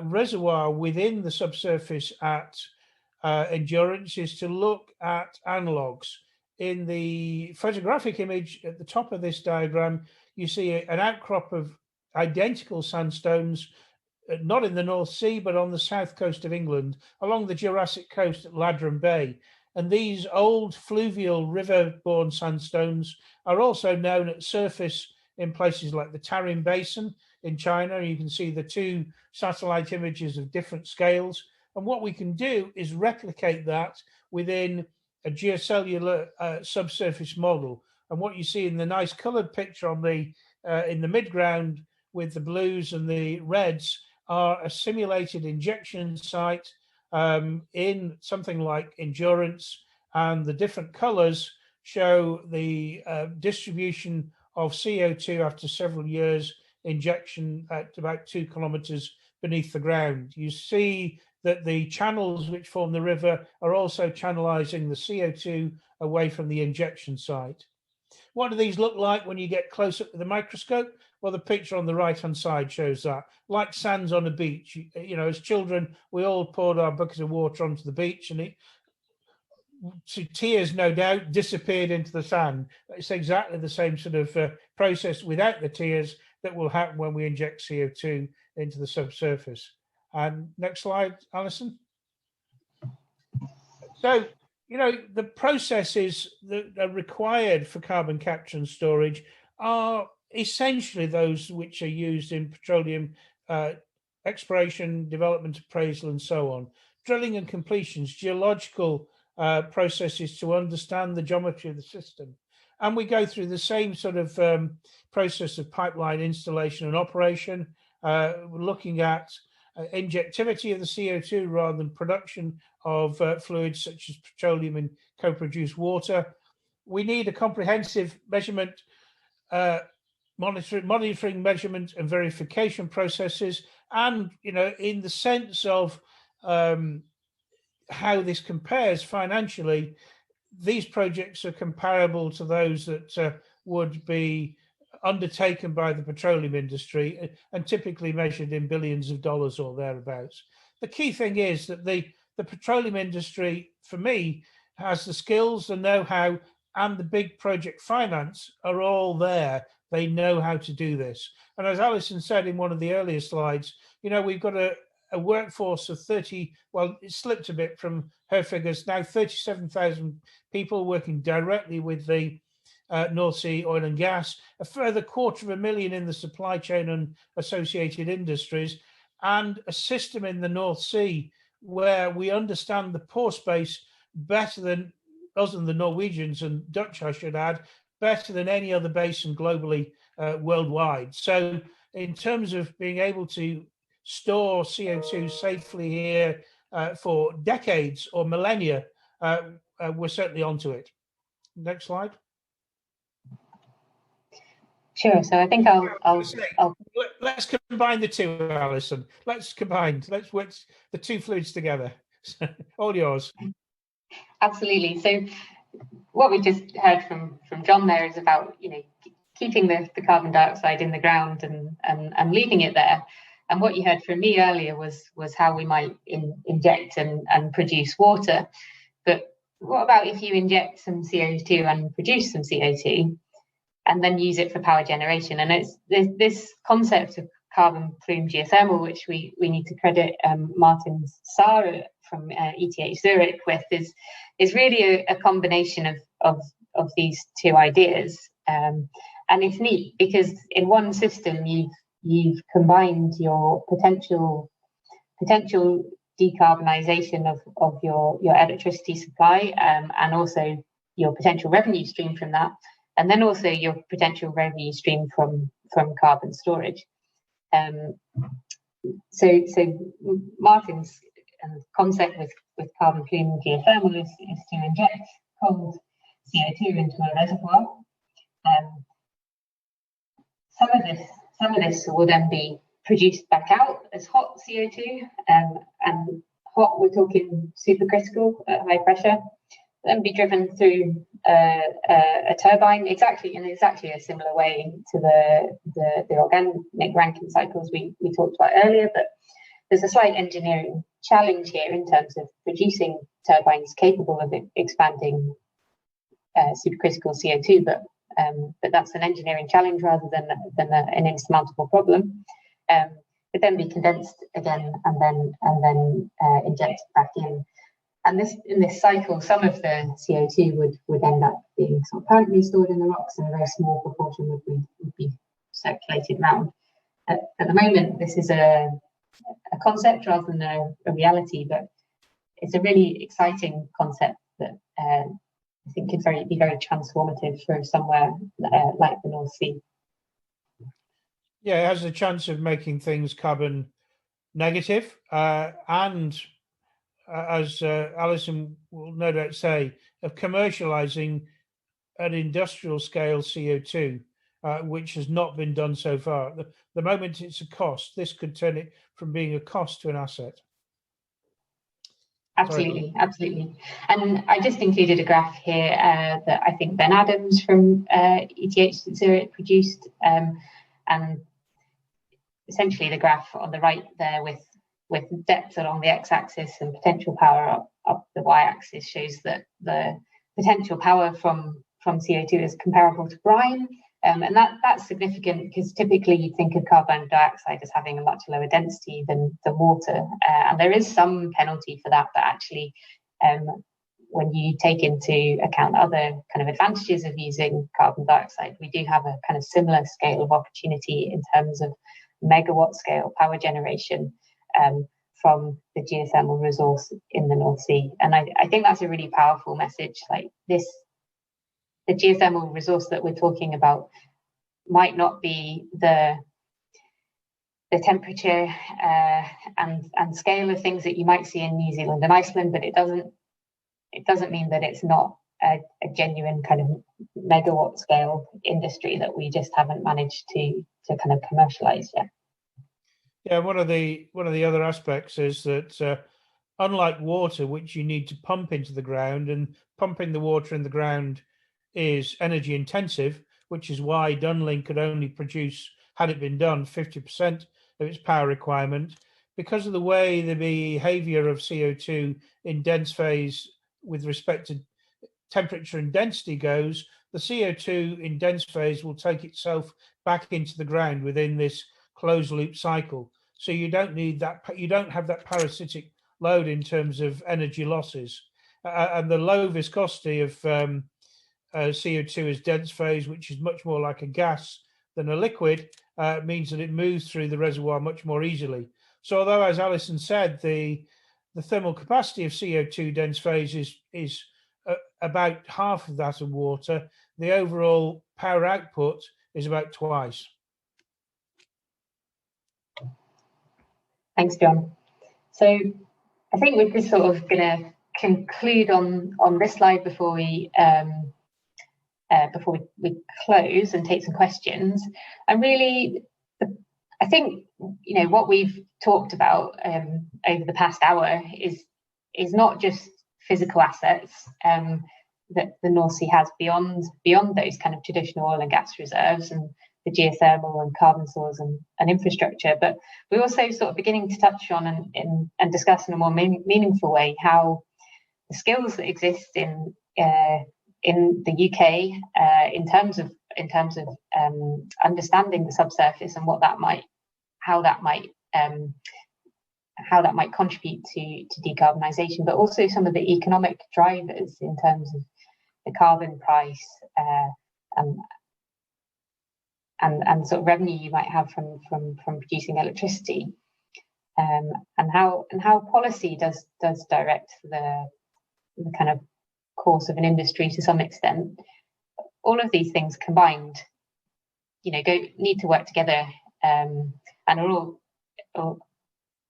reservoir within the subsurface at endurance is to look at analogs. In the photographic image at the top of this diagram, you see an outcrop of identical sandstones, not in the North Sea, but on the south coast of England, along the Jurassic coast at Ladram Bay. And these old fluvial river-borne sandstones are also known at surface in places like the Tarim Basin in China. You can see the 2 satellite images of different scales. And what we can do is replicate that within a geocellular subsurface model. And what you see in the nice colored picture on in the midground with the blues and the reds are a simulated injection site in something like endurance, and the different colors show the distribution of CO2 after several years injection at about 2 kilometers beneath the ground. You see that the channels which form the river are also channelizing the CO2 away from the injection site. What do these look like when you get close up with a microscope? Well, the picture on the right-hand side shows that. Like sands on a beach. You know, as children, we all poured our buckets of water onto the beach, and it, to tears, no doubt, disappeared into the sand. It's exactly the same sort of process without the tears that will happen when we inject CO2 into the subsurface. And next slide, Alison. So, you know, the processes that are required for carbon capture and storage are essentially those which are used in petroleum exploration, development, appraisal, and so on. Drilling and completions, geological processes to understand the geometry of the system. And we go through the same sort of process of pipeline installation and operation, looking at injectivity of the CO2 rather than production of fluids such as petroleum and co-produced water. We need a comprehensive measurement, monitoring, measurement and verification processes. And, you know, in the sense of how this compares financially, these projects are comparable to those that would be undertaken by the petroleum industry and typically measured in billions of dollars or thereabouts. The key thing is that the petroleum industry, for me, has the skills, the know-how, and the big project finance are all there. They know how to do this. And as Alison said in one of the earlier slides, you know, we've got a workforce of 30, well, it slipped a bit from her figures, now 37,000 people working directly with the North Sea oil and gas, a further 250,000 in the supply chain and associated industries, and a system in the North Sea where we understand the pore space better than us and the Norwegians and Dutch, I should add, better than any other basin globally, worldwide. So in terms of being able to store CO2 safely here for decades or millennia, we're certainly onto it. Next slide. Sure. So I think let's combine the two, Alison. Let's work the two fluids together. All yours. Absolutely. So what we just heard from John there is about, you know, keeping the carbon dioxide in the ground and leaving it there. And what you heard from me earlier was how we might inject and produce water. But what about if you inject some CO2 and produce some CO2 and then use it for power generation? And it's this concept of carbon plume geothermal, which we need to credit Martin Saar from ETH Zurich with, is really a combination of these two ideas. And it's neat because in one system you've combined your potential decarbonisation of your electricity supply, and also your potential revenue stream from that, and then also your potential revenue stream from carbon storage. So Martin's concept with carbon plume geothermal is to inject cold CO2 into a reservoir. Some of this will then be produced back out as hot CO2, and hot, we're talking supercritical at high pressure, then be driven through a turbine in exactly a similar way to the organic Rankine cycles we talked about earlier. But there's a slight engineering challenge here in terms of producing turbines capable of expanding supercritical CO2, but that's an engineering challenge rather than an insurmountable problem. It then be condensed again and then injected back in. And in this cycle, some of the CO2 would end up being sort of permanently stored in the rocks, and a very small proportion would be circulated around. At the moment, this is a concept rather than a reality, but it's a really exciting concept that I think could be very transformative for somewhere like the North Sea. Yeah, it has a chance of making things carbon negative, and as Alison will no doubt say, of commercialising at industrial scale CO2, which has not been done so far. The moment it's a cost, this could turn it from being a cost to an asset. Absolutely, absolutely. And I just included a graph here that I think Ben Adams from ETH Zurich produced, and essentially the graph on the right there with depth along the x-axis and potential power up the y-axis shows that the potential power from CO2 is comparable to brine. And that's significant because typically you think of carbon dioxide as having a much lower density than water. And there is some penalty for that, but actually when you take into account other kind of advantages of using carbon dioxide, we do have a kind of similar scale of opportunity in terms of megawatt scale power generation from the geothermal resource in the North Sea. And I think that's a really powerful message. Like this, the geothermal resource that we're talking about might not be the temperature and scale of things that you might see in New Zealand and Iceland, but it doesn't mean that it's not a genuine kind of megawatt scale industry that we just haven't managed to kind of commercialize yet. Yeah, one of the other aspects is that unlike water, which you need to pump into the ground, and pumping the water in the ground is energy intensive, which is why Dunlin could only produce, had it been done, 50% of its power requirement. Because of the way the behavior of CO2 in dense phase with respect to temperature and density goes, the CO2 in dense phase will take itself back into the ground within this closed loop cycle. So you don't need that, you don't have that parasitic load in terms of energy losses. And the low viscosity of CO2 as dense phase, which is much more like a gas than a liquid, means that it moves through the reservoir much more easily. So although, as Alison said, the thermal capacity of CO2 dense phase is about half of that of water, the overall power output is about twice. Thanks, John. So I think we're just sort of going to conclude on this slide before we close and take some questions. And really, I think what we've talked about over the past hour is not just physical assets that the North Sea has beyond those kind of traditional oil and gas reserves and the geothermal and carbon stores and infrastructure, but we're also sort of beginning to touch on and discuss in a more meaningful way how the skills that exist in the UK in terms of understanding the subsurface and how that might contribute to decarbonisation, but also some of the economic drivers in terms of the carbon price and sort of revenue you might have from producing electricity, and how policy does direct the kind of course of an industry to some extent. All of these things combined, need to work together, and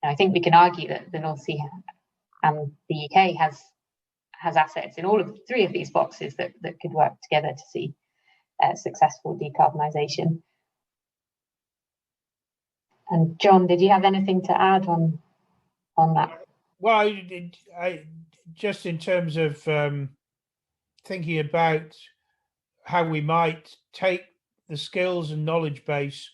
I think we can argue that the North Sea and the UK has assets in all of three of these boxes that could work together to see successful decarbonisation. And John, did you have anything to add on that? Well, I just in terms of thinking about how we might take the skills and knowledge base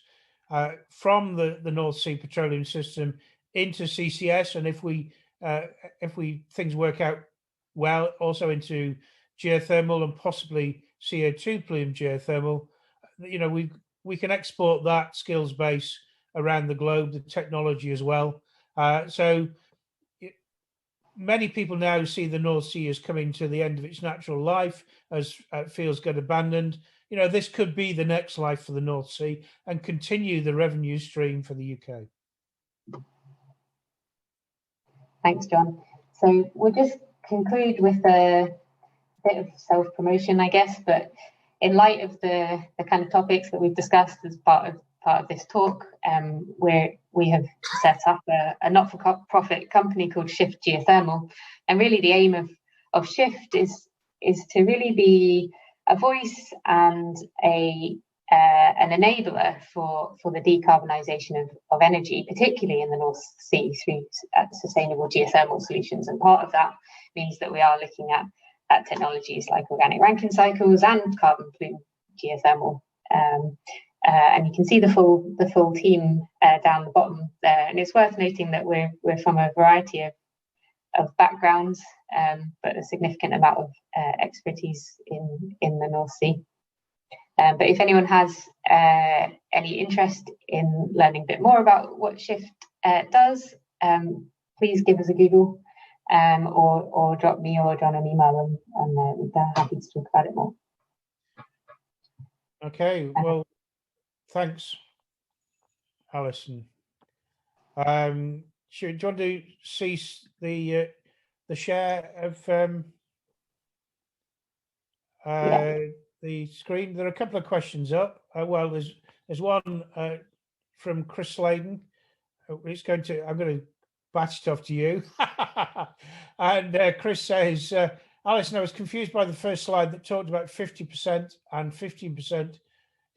from the North Sea petroleum system into CCS, and if we things work out well, also into geothermal and possibly CO2 plume geothermal, we can export that skills base around the globe, the technology as well. So many people now see the North Sea as coming to the end of its natural life as fields get abandoned. This could be the next life for the North Sea and continue the revenue stream for the UK. Thanks, John. So we'll just conclude with a bit of self-promotion, I guess, but in light of the kind of topics that we've discussed as part of this talk, where we have set up a not-for-profit company called Shift Geothermal, and really the aim of Shift is to really be a voice and a an enabler for the decarbonisation of energy, particularly in the North Sea through sustainable geothermal solutions. And part of that means that we are looking at technologies like organic Rankine cycles and carbon plume geothermal. And you can see the full team down the bottom there. And it's worth noting that we're from a variety of backgrounds, but a significant amount of expertise in the North Sea. But if anyone has any interest in learning a bit more about what Shift does, please give us a Google or drop me or John an email, and they're happy to talk about it more. Okay, well, thanks, Alison. Do you want to cease the share of the screen? There are a couple of questions up. Well, there's one from Chris Sladen. I'm going to batch it off to you. And Chris says, Alison, I was confused by the first slide that talked about 50% and 15%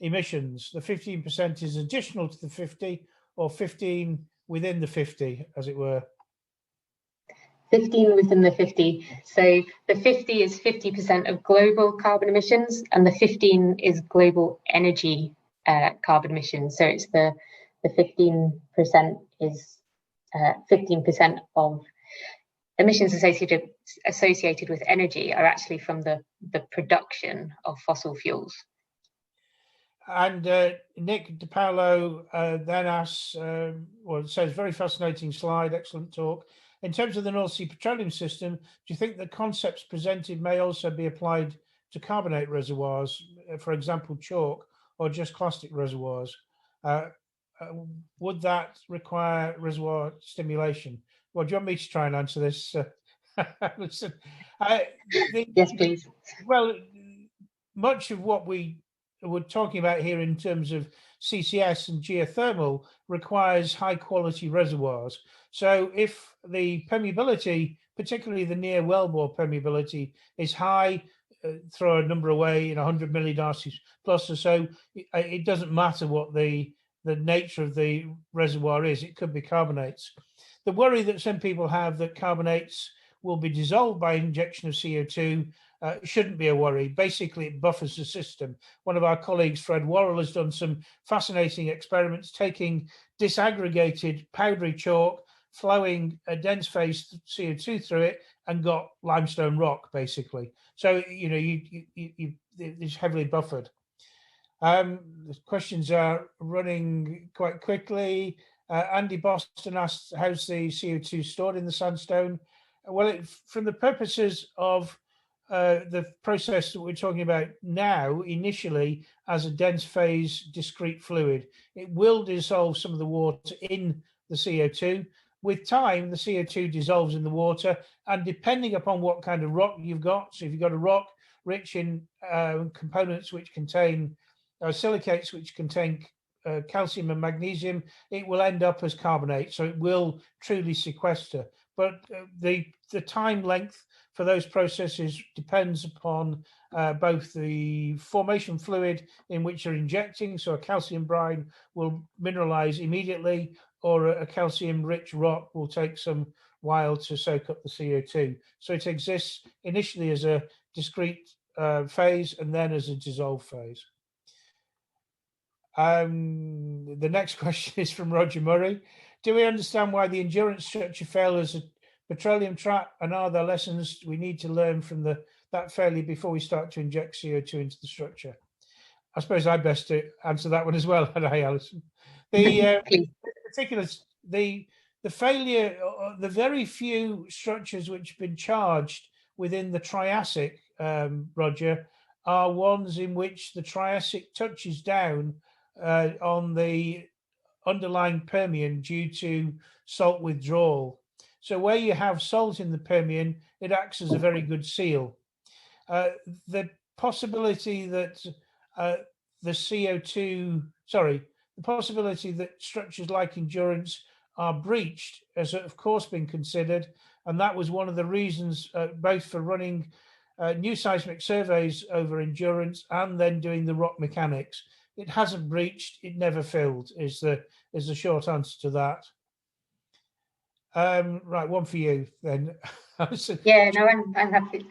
emissions. The 15% is additional to the 50, or 15 within the 50, as it were? 15 within the 50. So the 50 is 50% of global carbon emissions, and the 15 is global energy carbon emissions. So it's the 15% is 15% of emissions associated with energy are actually from the production of fossil fuels. And Nick DiPaolo then asks, well, it says, very fascinating slide, excellent talk. In terms of the North Sea petroleum system, do you think the concepts presented may also be applied to carbonate reservoirs, for example, chalk, or just clastic reservoirs? Would that require reservoir stimulation? Well, do you want me to try and answer this? Listen, yes, please. Well, much of what we're talking about here in terms of CCS and geothermal requires high quality reservoirs. So if the permeability, particularly the near wellbore permeability, is high, throw a number away, 100 millidarcies plus or so, it doesn't matter what the nature of the reservoir is. It could be carbonates. The worry that some people have that carbonates will be dissolved by injection of CO2 shouldn't be a worry. Basically, it buffers the system. One of our colleagues, Fred Worrell, has done some fascinating experiments taking disaggregated powdery chalk, flowing a dense phase CO2 through it, and got limestone rock, basically. So, it's heavily buffered. The questions are running quite quickly. Andy Boston asked, how's the CO2 stored in the sandstone? Well, from the purposes of the process that we're talking about now, initially as a dense phase discrete fluid, it will dissolve some of the water in the CO2. With time, the CO2 dissolves in the water, and depending upon what kind of rock you've got, so if you've got a rock rich in components which contain silicates which contain calcium and magnesium, it will end up as carbonate, so it will truly sequester. But the time length for those processes depends upon both the formation fluid in which you're injecting, so a calcium brine will mineralize immediately, or a calcium-rich rock will take some while to soak up the CO2. So it exists initially as a discrete phase and then as a dissolved phase. The next question is from Roger Murray. Do we understand why the endurance structure failed as a petroleum trap, and are there lessons we need to learn from that failure before we start to inject CO2 into the structure? I suppose I best to answer that one as well, had I, Alison? The failure, the very few structures which have been charged within the Triassic, Roger, are ones in which the Triassic touches down on the underlying Permian due to salt withdrawal. So where you have salt in the Permian, it acts as a very good seal. The possibility that the possibility that structures like Endurance are breached has of course been considered, and that was one of the reasons both for running new seismic surveys over Endurance and then doing the rock mechanics, it hasn't breached, it never filled, is the short answer to that. Right, one for you then. Yeah, no, I'm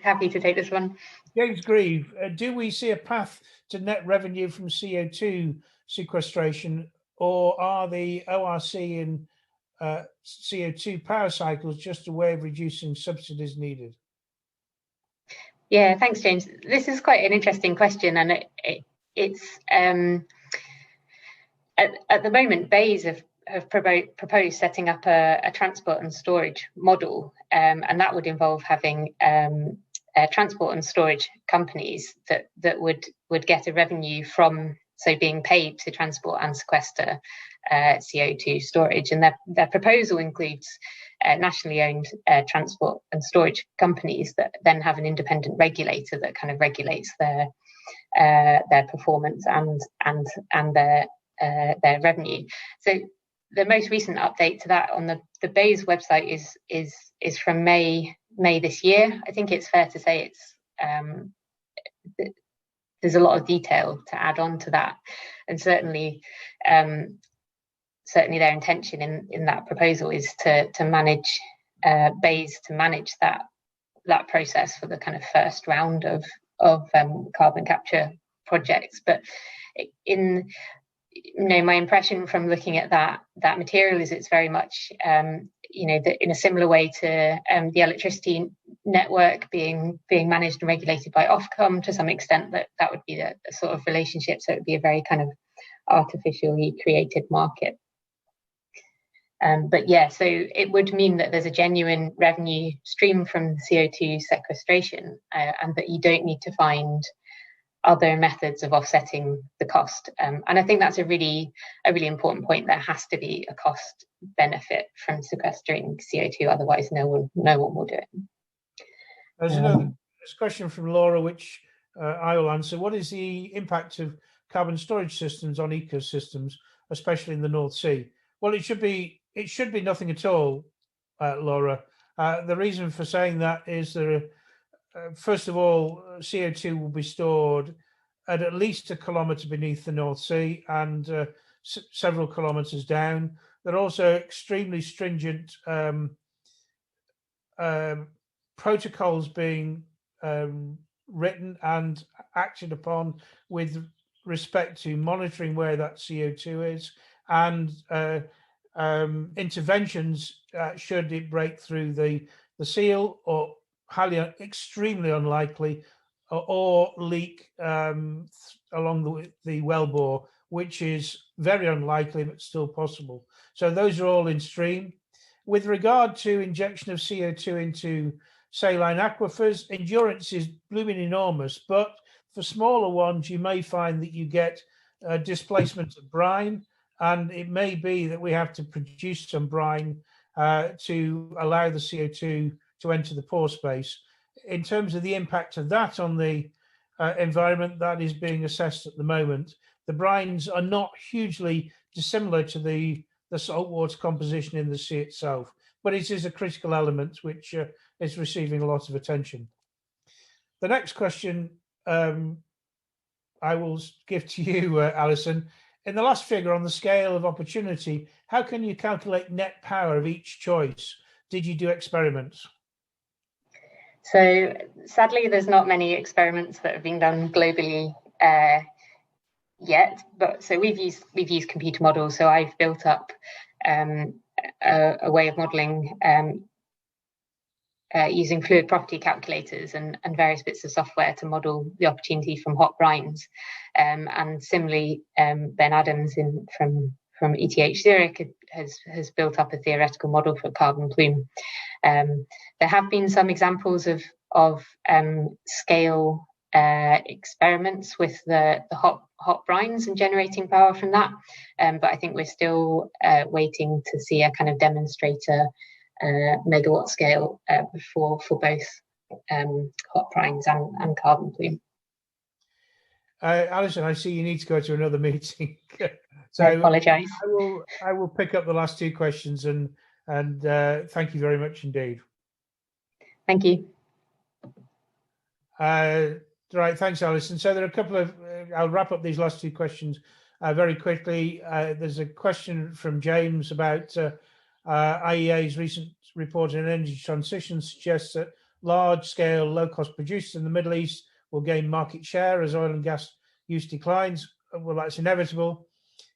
happy to take this one. James Grieve, do we see a path to net revenue from CO2 sequestration, or are the ORC and CO2 power cycles just a way of reducing subsidies needed? Yeah, thanks, James. This is quite an interesting question, and it's at the moment, BEIS have proposed setting up a transport and storage model, and that would involve having transport and storage companies that would get a revenue from, so being paid to transport and sequester CO2 storage. And their proposal includes nationally owned transport and storage companies that then have an independent regulator that kind of regulates their performance and their revenue. So the most recent update to that on the BEIS website is from May this year. I think it's fair to say there's a lot of detail to add on to that, and certainly their intention in that proposal is to manage BEIS to manage that process for the kind of first round of carbon capture projects. But my impression from looking at that material is it's very much in a similar way to the electricity network being managed and regulated by Ofcom to some extent, that would be the sort of relationship. So it would be a very kind of artificially created market. But yeah, so it would mean that there's a genuine revenue stream from CO2 sequestration, and that you don't need to find other methods of offsetting the cost. And I think that's a really important point. There has to be a cost benefit from sequestering CO2, otherwise no one will do it. There's another question from Laura, which I will answer. What is the impact of carbon storage systems on ecosystems, especially in the North Sea? Well, it should be nothing at all, Laura. The reason for saying that is first of all, CO2 will be stored at least a kilometre beneath the North Sea and several kilometres down. There are also extremely stringent protocols being written and acted upon with respect to monitoring where that CO2 is, and interventions should it break through the seal, or extremely unlikely, or leak along the wellbore, which is very unlikely but still possible. So those are all in stream. With regard to injection of CO2 into saline aquifers, endurance is blooming enormous, but for smaller ones, you may find that you get displacement of brine, and it may be that we have to produce some brine to allow the CO2 to enter the pore space. In terms of the impact of that on the environment, that is being assessed at the moment. The brines are not hugely dissimilar to the saltwater composition in the sea itself, but it is a critical element which is receiving a lot of attention. The next question I will give to you, Alison. In the last figure on the scale of opportunity, how can you calculate net power of each choice? Did you do experiments? So sadly, there's not many experiments that have been done globally yet. But so we've used computer models. So I've built up a way of modelling using fluid property calculators and various bits of software to model the opportunity from hot brines. And similarly, Ben Adams from ETH Zurich has built up a theoretical model for carbon plume. There have been some examples of scale experiments with the hot brines and generating power from that, but I think we're still waiting to see a kind of demonstrator megawatt scale for both hot brines and carbon plume. Alison, I see you need to go to another meeting. So I apologise. I will pick up the last two questions and thank you very much indeed. Thank you. Right, thanks, Alison. So there are a couple of I'll wrap up these last two questions very quickly. There's a question from James about IEA's recent report on energy transition suggests that large-scale, low-cost producers in the Middle East will gain market share as oil and gas use declines. Well, that's inevitable.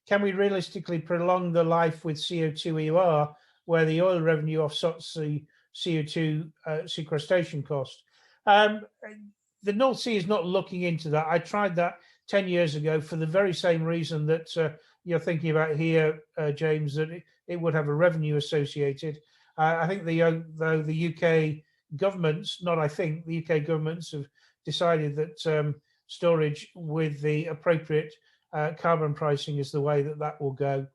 Can we realistically prolong the life with CO2 EUR, where the oil revenue offsets the CO2 sequestration cost? The North Sea is not looking into that. I tried that 10 years ago for the very same reason that you're thinking about here, James, that it would have a revenue associated. I think the UK governments, not I think, the UK governments have decided that storage with the appropriate carbon pricing is the way that will go.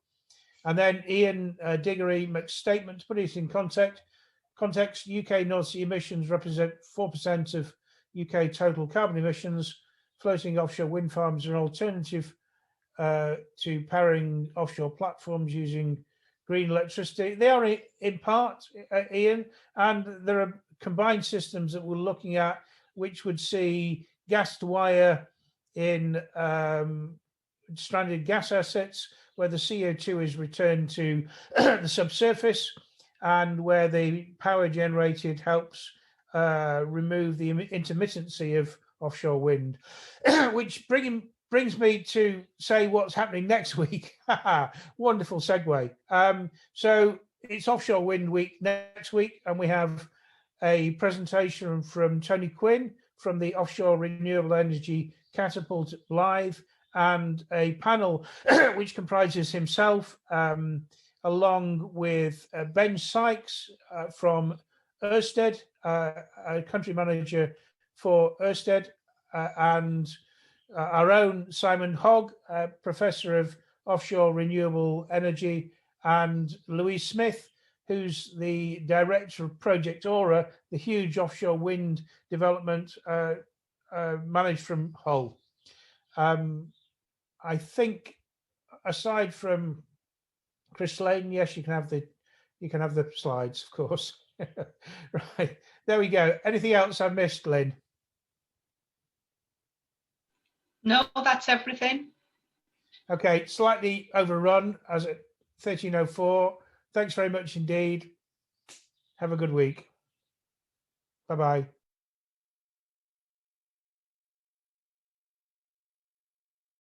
And then Ian Diggory makes a statement to put it in context. UK North Sea emissions represent 4% of UK total carbon emissions. Floating offshore wind farms are an alternative to powering offshore platforms using green electricity. They are in part, Ian, and there are combined systems that we're looking at, which would see gas to wire in stranded gas assets, where the CO2 is returned to the subsurface, and where the power generated helps remove the intermittency of offshore wind, which brings me to say what's happening next week. Wonderful segue. So it's Offshore Wind Week next week, and we have a presentation from Tony Quinn from the Offshore Renewable Energy Catapult Live, and a panel which comprises himself, along with Ben Sykes from Ørsted, a country manager for Ørsted, and our own Simon Hogg, Professor of Offshore Renewable Energy, and Louise Smith, who's the Director of Project Aura, the huge offshore wind development managed from Hull. I think, aside from Chris Lane, yes, you can have the slides, of course. Right, there we go. Anything else I missed, Lynn? No, that's everything. Okay, slightly overrun as at 13:04. Thanks very much indeed. Have a good week. Bye-bye.